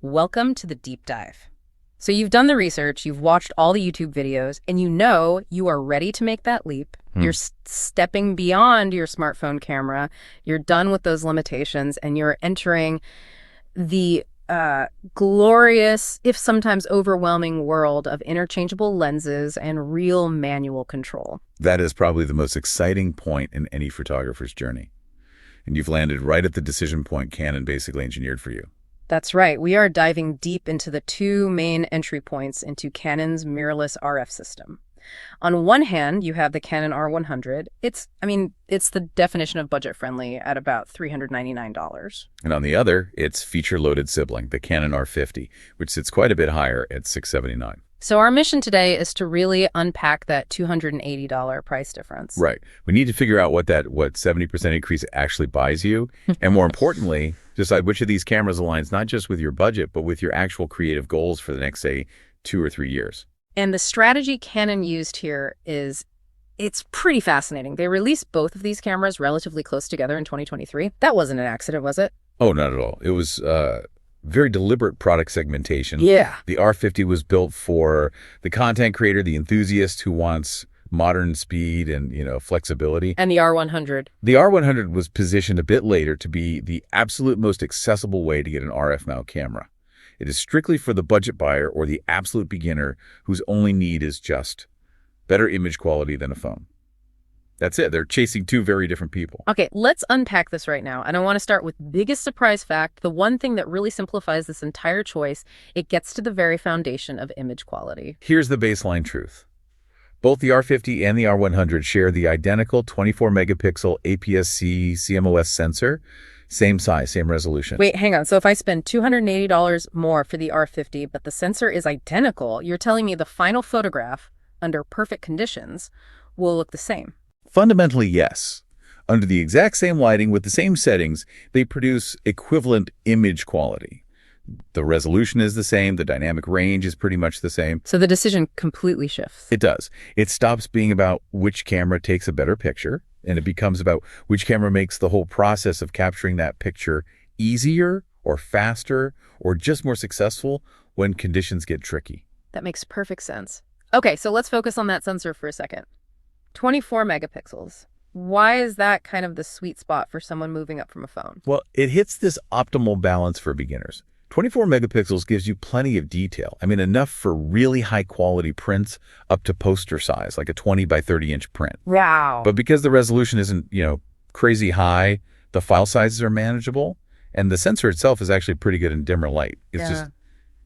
Welcome to the deep dive. So you've done the research, you've watched all the YouTube videos, and you know you are ready to make that leap. You're stepping beyond your smartphone camera. You're done with those limitations, and you're entering the glorious, if sometimes overwhelming, world of interchangeable lenses and real manual control. That is probably the most exciting point in any photographer's journey. And you've landed right at the decision point Canon basically engineered for you. That's right. We are diving deep into the two main entry points into Canon's mirrorless RF system. On one hand, you have the Canon R100. It's the definition of budget-friendly at about $399. And on the other, its feature-loaded sibling, the Canon R50, which sits quite a bit higher at $679. So our mission today is to really unpack that $280 price difference. Right. We need to figure out what 70% increase actually buys you. And more importantly, decide which of these cameras aligns not just with your budget, but with your actual creative goals for the next, say, 2 or 3 years. And the strategy Canon used here it's pretty fascinating. They released both of these cameras relatively close together in 2023. That wasn't an accident, was it? Oh, not at all. It was very deliberate product segmentation. Yeah. The R50 was built for the content creator, the enthusiast who wants modern speed and, flexibility. And the R100. The R100 was positioned a bit later to be the absolute most accessible way to get an RF mount camera. It is strictly for the budget buyer or the absolute beginner whose only need is just better image quality than a phone. That's it. They're chasing two very different people. Okay, let's unpack this right now. And I want to start with biggest surprise fact, the one thing that really simplifies this entire choice. It gets to the very foundation of image quality. Here's the baseline truth. Both the R50 and the R100 share the identical 24-megapixel APS-C CMOS sensor. Same size, same resolution. Wait, hang on. So if I spend $280 more for the R50, but the sensor is identical, you're telling me the final photograph, under perfect conditions, will look the same? Fundamentally, yes. Under the exact same lighting with the same settings, they produce equivalent image quality. The resolution is the same. The dynamic range is pretty much the same. So the decision completely shifts. It does. It stops being about which camera takes a better picture, and it becomes about which camera makes the whole process of capturing that picture easier or faster or just more successful when conditions get tricky. That makes perfect sense. Okay, so let's focus on that sensor for a second. 24 megapixels. Why is that kind of the sweet spot for someone moving up from a phone? Well, it hits this optimal balance for beginners. 24 megapixels gives you plenty of detail. Enough for really high quality prints up to poster size, like a 20 by 30 inch print. Wow. But because the resolution isn't, crazy high, the file sizes are manageable, and the sensor itself is actually pretty good in dimmer light.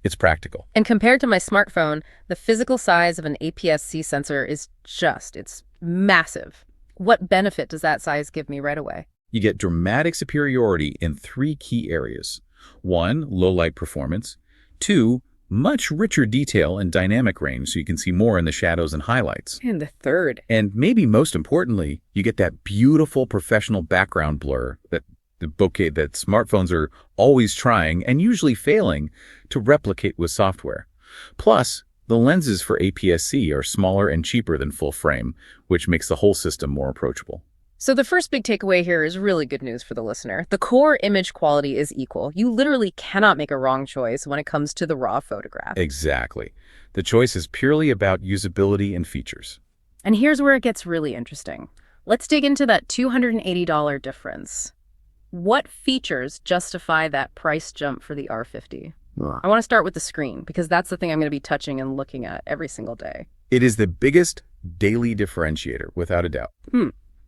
It's practical. And compared to my smartphone, the physical size of an APS-C sensor is it's massive. What benefit does that size give me right away? You get dramatic superiority in 3 key areas. 1, low light performance. 2, much richer detail and dynamic range so you can see more in the shadows and highlights. And the third. And maybe most importantly, you get that beautiful professional background blur, the bokeh that smartphones are always trying and usually failing to replicate with software. Plus, the lenses for APS-C are smaller and cheaper than full frame, which makes the whole system more approachable. So the first big takeaway here is really good news for the listener. The core image quality is equal. You literally cannot make a wrong choice when it comes to the raw photograph. Exactly. The choice is purely about usability and features. And here's where it gets really interesting. Let's dig into that $280 difference. What features justify that price jump for the R50? I want to start with the screen, because that's the thing I'm going to be touching and looking at every single day. It is the biggest daily differentiator, without a doubt.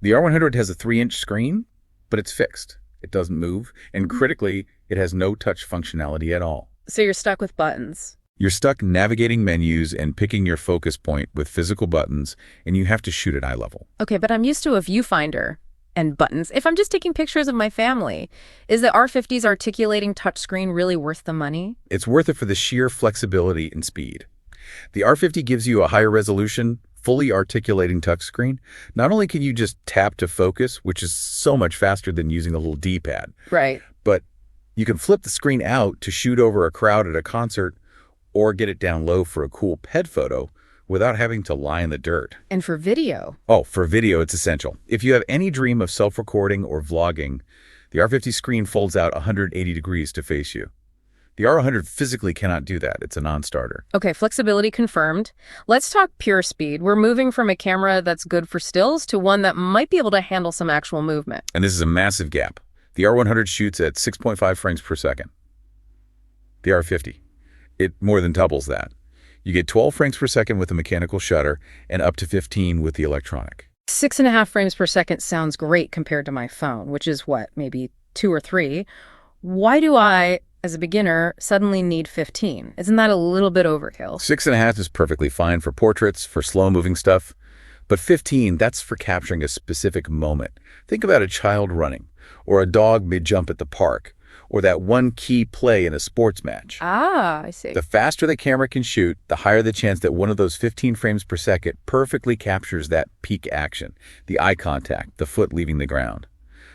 The R100 has a 3-inch screen, but it's fixed. It doesn't move, and critically, it has no touch functionality at all. So you're stuck with buttons. You're stuck navigating menus and picking your focus point with physical buttons, and you have to shoot at eye level. Okay, but I'm used to a viewfinder and buttons. If I'm just taking pictures of my family, is the R50's articulating touchscreen really worth the money? It's worth it for the sheer flexibility and speed. The R50 gives you a higher resolution, fully articulating touchscreen. Not only can you just tap to focus, which is so much faster than using a little D-pad. Right. But you can flip the screen out to shoot over a crowd at a concert or get it down low for a cool ped photo without having to lie in the dirt. And for video? Oh, for video, it's essential. If you have any dream of self-recording or vlogging, the R50 screen folds out 180 degrees to face you. The R100 physically cannot do that. It's a non-starter. Okay, flexibility confirmed. Let's talk pure speed. We're moving from a camera that's good for stills to one that might be able to handle some actual movement. And this is a massive gap. The R100 shoots at 6.5 frames per second. The R50, it more than doubles that. You get 12 frames per second with the mechanical shutter and up to 15 with the electronic. 6.5 frames per second sounds great compared to my phone, which is what, maybe 2 or 3. Why do I, as a beginner, suddenly need 15? Isn't that a little bit overkill? 6.5 is perfectly fine for portraits, for slow-moving stuff. But 15, that's for capturing a specific moment. Think about a child running, or a dog mid-jump at the park, or that one key play in a sports match. Ah, I see. The faster the camera can shoot, the higher the chance that one of those 15 frames per second perfectly captures that peak action, the eye contact, the foot leaving the ground.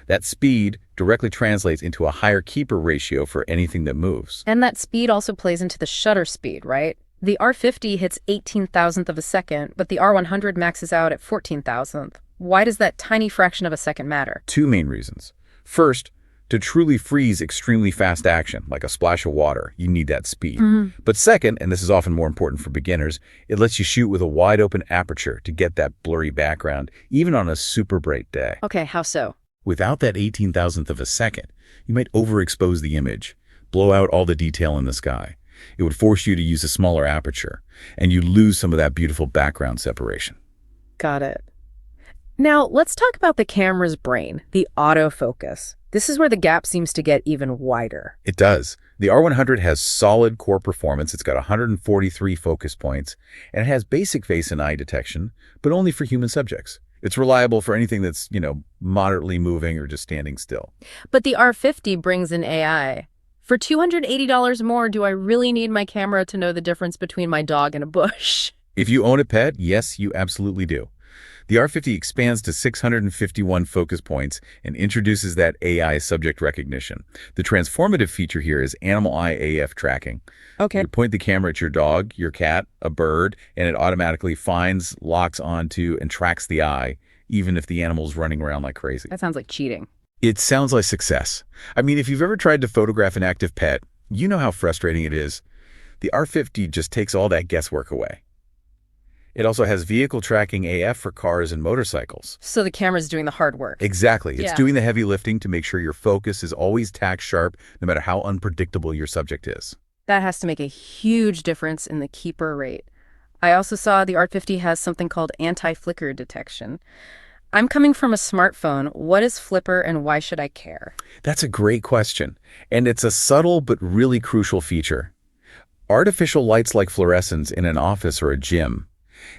That speed directly translates into a higher keeper ratio for anything that moves. And that speed also plays into the shutter speed, right? The R50 hits 18,000th of a second, but the R100 maxes out at 14,000th. Why does that tiny fraction of a second matter? 2 main reasons. First, to truly freeze extremely fast action, like a splash of water, you need that speed. But second, and this is often more important for beginners, it lets you shoot with a wide open aperture to get that blurry background, even on a super bright day. Okay, how so? Without that 18,000th of a second, you might overexpose the image, blow out all the detail in the sky. It would force you to use a smaller aperture, and you lose some of that beautiful background separation. Got it. Now, let's talk about the camera's brain, the autofocus. This is where the gap seems to get even wider. It does. The R100 has solid core performance. It's got 143 focus points, and it has basic face and eye detection, but only for human subjects. It's reliable for anything that's, moderately moving or just standing still. But the R50 brings in AI. For $280 more, do I really need my camera to know the difference between my dog and a bush? If you own a pet, yes, you absolutely do. The R50 expands to 651 focus points and introduces that AI subject recognition. The transformative feature here is animal eye AF tracking. Okay. You point the camera at your dog, your cat, a bird, and it automatically finds, locks onto, and tracks the eye, even if the animal's running around like crazy. That sounds like cheating. It sounds like success. I mean, if you've ever tried to photograph an active pet, you know how frustrating it is. The R50 just takes all that guesswork away. It also has vehicle tracking AF for cars and motorcycles. So the camera's doing the hard work. Exactly. It's Yeah. doing the heavy lifting to make sure your focus is always tack sharp, no matter how unpredictable your subject is. That has to make a huge difference in the keeper rate. I also saw the R50 has something called anti-flicker detection. I'm coming from a smartphone. What is flipper and why should I care? That's a great question, and it's a subtle but really crucial feature. Artificial lights like fluorescents in an office or a gym,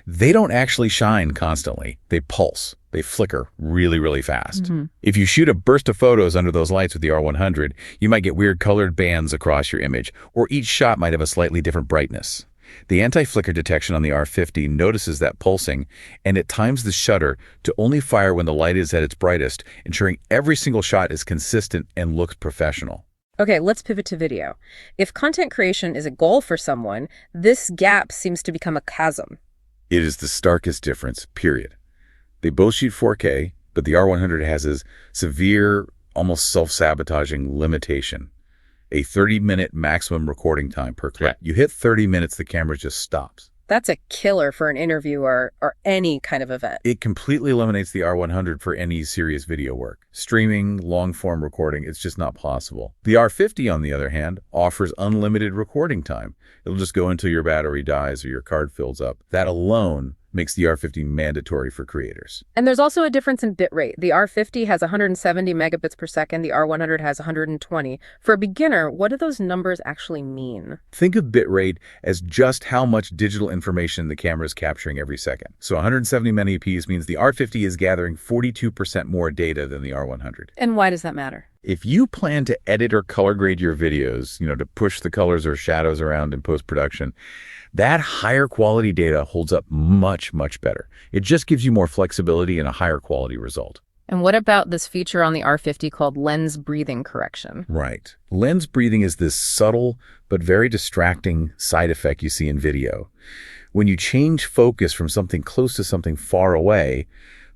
they don't actually shine constantly. They pulse. They flicker really, really fast. If you shoot a burst of photos under those lights with the R100, you might get weird colored bands across your image, or each shot might have a slightly different brightness. The anti-flicker detection on the R50 notices that pulsing, and it times the shutter to only fire when the light is at its brightest, ensuring every single shot is consistent and looks professional. Okay, let's pivot to video. If content creation is a goal for someone, this gap seems to become a chasm. It is the starkest difference, period. They both shoot 4K, but the R100 has a severe, almost self-sabotaging limitation. A 30-minute maximum recording time per clip. You hit 30 minutes, the camera just stops. That's a killer for an interview or any kind of event. It completely eliminates the R100 for any serious video work. Streaming, long-form recording, it's just not possible. The R50, on the other hand, offers unlimited recording time. It'll just go until your battery dies or your card fills up. That alone makes the R50 mandatory for creators. And there's also a difference in bitrate. The R50 has 170 megabits per second. The R100 has 120. For a beginner, what do those numbers actually mean? Think of bitrate as just how much digital information the camera is capturing every second. So 170 Mbps means the R50 is gathering 42% more data than the R100. And why does that matter? If you plan to edit or color grade your videos, to push the colors or shadows around in post-production, that higher quality data holds up much, much better. It just gives you more flexibility and a higher quality result. And what about this feature on the R50 called lens breathing correction? Right. Lens breathing is this subtle but very distracting side effect you see in video. When you change focus from something close to something far away,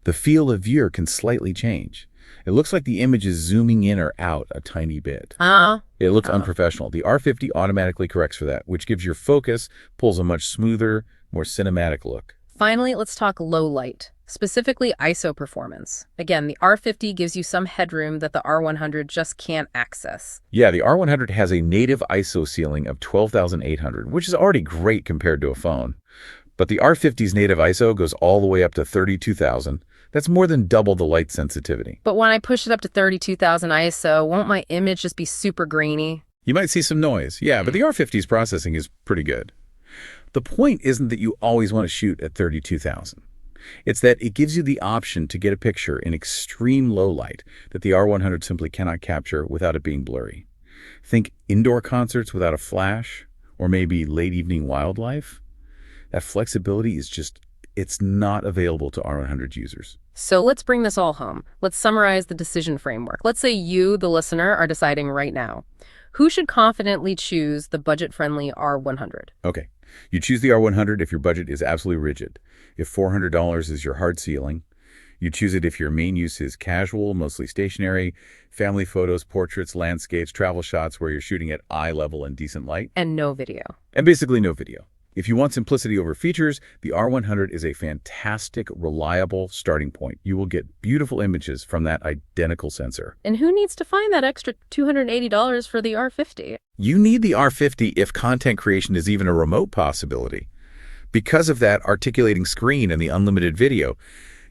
the field of view can slightly change. It looks like the image is zooming in or out a tiny bit. It looks unprofessional. The R50 automatically corrects for that, which gives your focus, pulls a much smoother, more cinematic look. Finally, let's talk low light, specifically ISO performance. Again, the R50 gives you some headroom that the R100 just can't access. Yeah, the R100 has a native ISO ceiling of 12,800, which is already great compared to a phone. But the R50's native ISO goes all the way up to 32,000. That's more than double the light sensitivity. But when I push it up to 32,000 ISO, won't my image just be super grainy? You might see some noise, yeah, but the R50's processing is pretty good. The point isn't that you always want to shoot at 32,000. It's that it gives you the option to get a picture in extreme low light that the R100 simply cannot capture without it being blurry. Think indoor concerts without a flash, or maybe late evening wildlife. That flexibility is just, it's not available to R100 users. So let's bring this all home. Let's summarize the decision framework. Let's say you, the listener, are deciding right now. Who should confidently choose the budget-friendly R100? Okay. You choose the R100 if your budget is absolutely rigid. If $400 is your hard ceiling. You choose it if your main use is casual, mostly stationary, family photos, portraits, landscapes, travel shots where you're shooting at eye level and decent light. And no video. And basically no video. If you want simplicity over features, the R100 is a fantastic, reliable starting point. You will get beautiful images from that identical sensor. And who needs to find that extra $280 for the R50? You need the R50 if content creation is even a remote possibility. Because of that articulating screen and the unlimited video,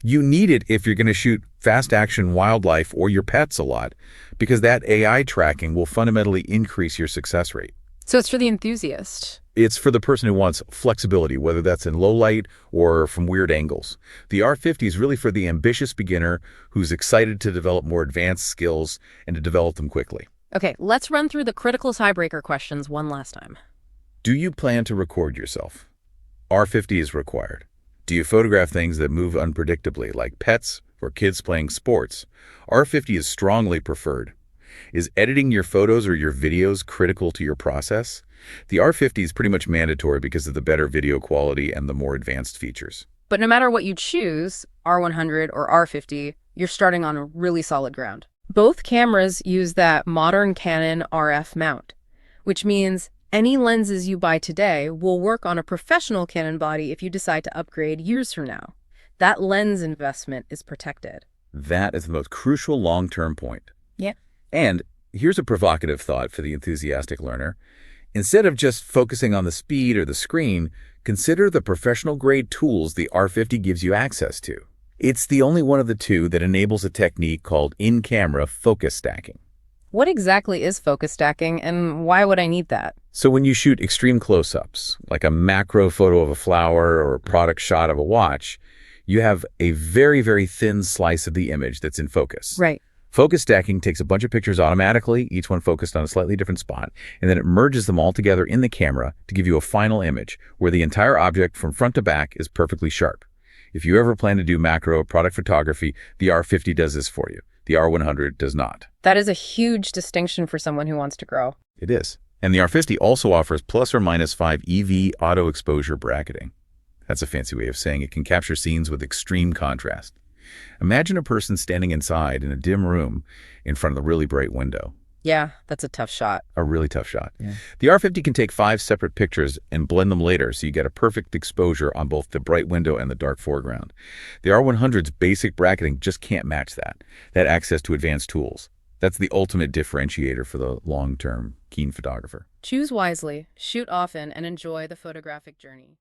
you need it if you're going to shoot fast action wildlife or your pets a lot, because that AI tracking will fundamentally increase your success rate. So it's for the enthusiast. It's for the person who wants flexibility, whether that's in low light or from weird angles. The R50 is really for the ambitious beginner who's excited to develop more advanced skills and to develop them quickly. Okay, let's run through the critical tiebreaker questions one last time. Do you plan to record yourself? R50 is required. Do you photograph things that move unpredictably, like pets or kids playing sports? R50 is strongly preferred. Is editing your photos or your videos critical to your process? The R50 is pretty much mandatory because of the better video quality and the more advanced features. But no matter what you choose, R100 or R50, you're starting on a really solid ground. Both cameras use that modern Canon RF mount, which means any lenses you buy today will work on a professional Canon body if you decide to upgrade years from now. That lens investment is protected. That is the most crucial long-term point. Yeah. And here's a provocative thought for the enthusiastic learner. Instead of just focusing on the speed or the screen, consider the professional-grade tools the R50 gives you access to. It's the only one of the two that enables a technique called in-camera focus stacking. What exactly is focus stacking, and why would I need that? So when you shoot extreme close-ups, like a macro photo of a flower or a product shot of a watch, you have a very, very thin slice of the image that's in focus. Right. Focus stacking takes a bunch of pictures automatically, each one focused on a slightly different spot, and then it merges them all together in the camera to give you a final image where the entire object from front to back is perfectly sharp. If you ever plan to do macro product photography, the R50 does this for you. The R100 does not. That is a huge distinction for someone who wants to grow. It is. And the R50 also offers plus or minus 5 EV auto exposure bracketing. That's a fancy way of saying it can capture scenes with extreme contrast. Imagine a person standing inside in a dim room in front of a really bright window. Yeah, that's a tough shot. A really tough shot. Yeah. The R50 can take 5 separate pictures and blend them later so you get a perfect exposure on both the bright window and the dark foreground. The R100's basic bracketing just can't match that access to advanced tools. That's the ultimate differentiator for the long-term keen photographer. Choose wisely, shoot often, and enjoy the photographic journey.